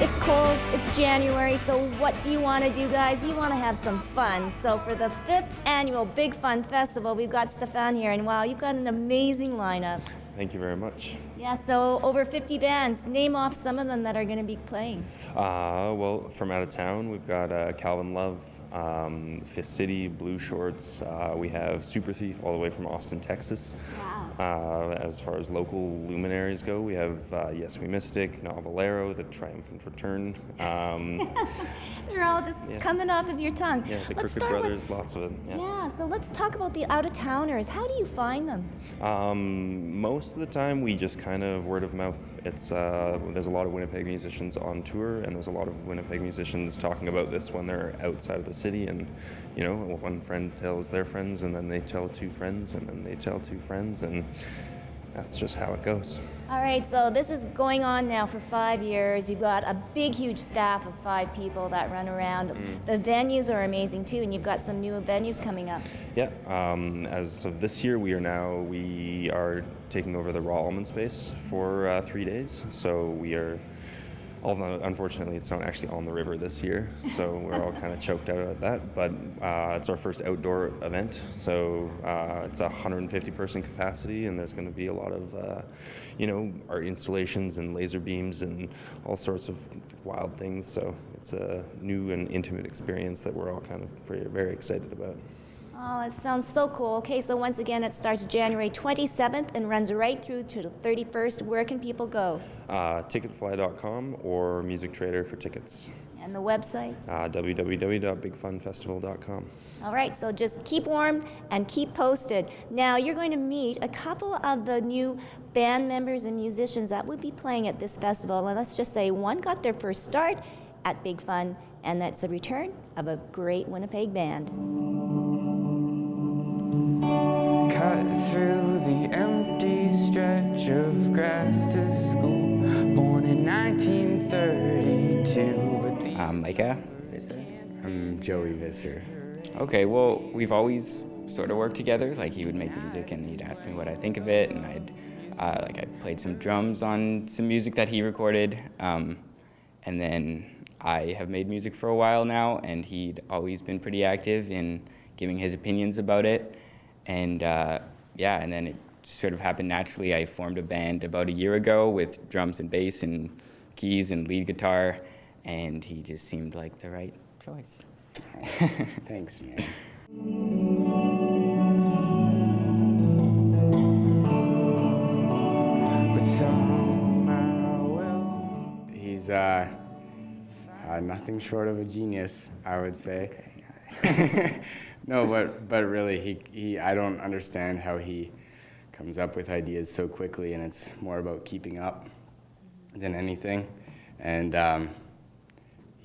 It's cold, it's January, so what do you want to do, guys? You want to have some fun. So for the 5th annual Big Fun Festival, we've got Stefan here, and wow, you've got an amazing lineup. Thank you very much. Yeah, so over 50 bands. Name off some of them that are going to be playing. Well, from out of town, we've got Calvin Love, Fist City, Blue Shorts. We have Super Thief all the way from Austin, Texas. Wow. As far as local luminaries go, we have Yes We Mystic, Novelero, The Triumphant Return. They're all just coming off of your tongue. Yeah, the Crooked Brothers, lots of it. Yeah, so let's talk about the out-of-towners. How do you find them? Most of the time, we just kind of word of mouth. It's there's a lot of Winnipeg musicians on tour, and there's a lot of Winnipeg musicians talking about this when they're outside of the city. And you know, one friend tells their friends, and then they tell two friends, and then they tell two friends, and that's just how it goes. All right, so this is going on now for 5 years. You've got a big, huge staff of 5 people that run around. The venues are amazing too, and you've got some new venues coming up. Yeah, as of this year, we are taking over the Raw Almond space for 3 days. So we are, although unfortunately it's not actually on the river this year, so we're all kind of choked out at that. But it's our first outdoor event, so it's a 150-person capacity, and there's going to be a lot of, art installations and laser beams and all sorts of wild things. So it's a new and intimate experience that we're all kind of very excited about. Oh, it sounds so cool. Okay, so once again, it starts January 27th and runs right through to the 31st. Where can people go? Ticketfly.com or Music Trader for tickets. And the website? www.bigfunfestival.com. All right, so just keep warm and keep posted. Now, you're going to meet a couple of the new band members and musicians that will be playing at this festival. And let's just say one got their first start at Big Fun, and that's the return of a great Winnipeg band. Cut through the empty stretch of grass to school, born in 1932. I'm Micah. I'm Joey Visser. Okay, well, we've always sort of worked together. Like, he would make music and he'd ask me what I think of it, and I played some drums on some music that he recorded, and then I have made music for a while now, and he'd always been pretty active in giving his opinions about it. And and then it sort of happened naturally. I formed a band about a year ago with drums and bass and keys and lead guitar, and he just seemed like the right choice. Thanks, man. But somehow, well, he's nothing short of a genius, I would say. No, but really, he I don't understand how he comes up with ideas so quickly, and it's more about keeping up than anything. And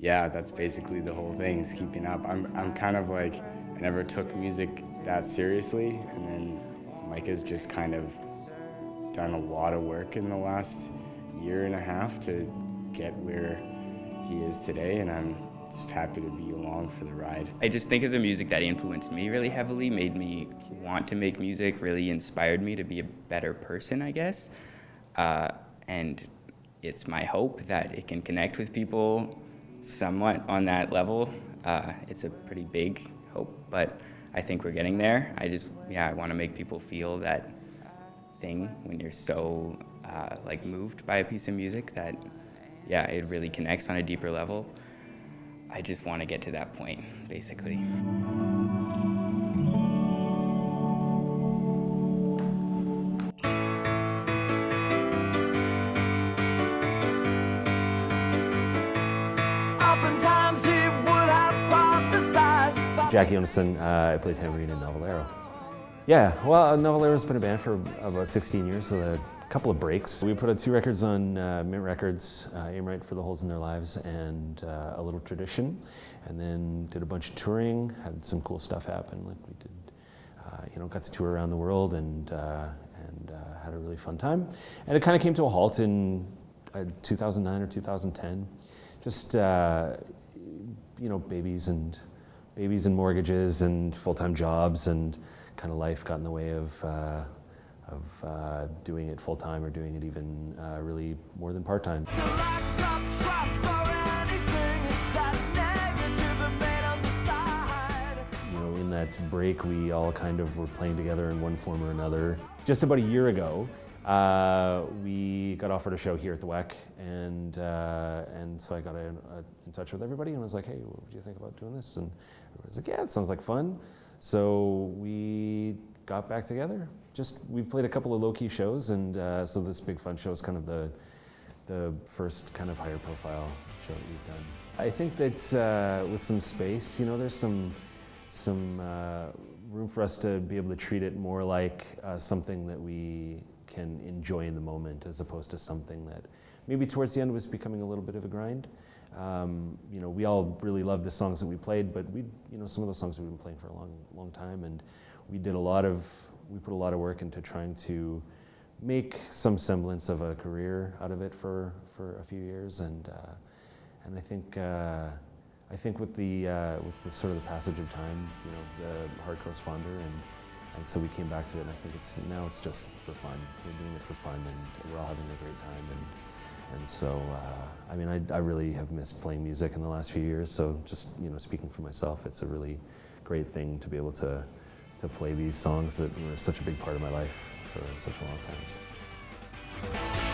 that's basically the whole thing, is keeping up. I'm kind of like, I never took music that seriously, and then Micah's just kind of done a lot of work in the last year and a half to get where he is today, and I'm just happy to be along for the ride. I just think of the music that influenced me really heavily, made me want to make music, really inspired me to be a better person, I guess. And it's my hope that it can connect with people somewhat on that level. It's a pretty big hope, but I think we're getting there. I want to make people feel that thing when you're so moved by a piece of music that, it really connects on a deeper level. I just want to get to that point, basically. Jackie Onison, I played tambourine in Novelero. Yeah, well, Novellero's been a band for about 16 years with a couple of breaks. We put out 2 records on Mint Records, Aim Right for the Holes in Their Lives and A Little Tradition, and then did a bunch of touring, had some cool stuff happen. Like we did, got to tour around the world and had a really fun time. And it kind of came to a halt in 2009 or 2010. Just, babies and mortgages and full-time jobs and kind of life got in the way of doing it full time or doing it even really more than part time. You know, in that break, we all kind of were playing together in one form or another. Just about a year ago, we got offered a show here at the WEC, and so I got in touch with everybody and was like, hey, what do you think about doing this? And everybody was like, yeah, it sounds like fun. So we got back together. We've played a couple of low-key shows, and so this Big Fun show is kind of the first kind of higher profile show that we've done. I think that with some space, you know, there's some room for us to be able to treat it more like something that we can enjoy in the moment, as opposed to something that maybe towards the end was becoming a little bit of a grind. You know, we all really loved the songs that we played, but some of those songs we've been playing for a long time, and we put a lot of work into trying to make some semblance of a career out of it for a few years, and I think with the sort of the passage of time, you know, the heart grows fonder, and so we came back to it, and I think now it's just for fun. We're doing it for fun, and we're all having a great time, and so I mean, I really have missed playing music in the last few years. So just, you know, speaking for myself, it's a really great thing to be able to play these songs that were such a big part of my life for such a long time.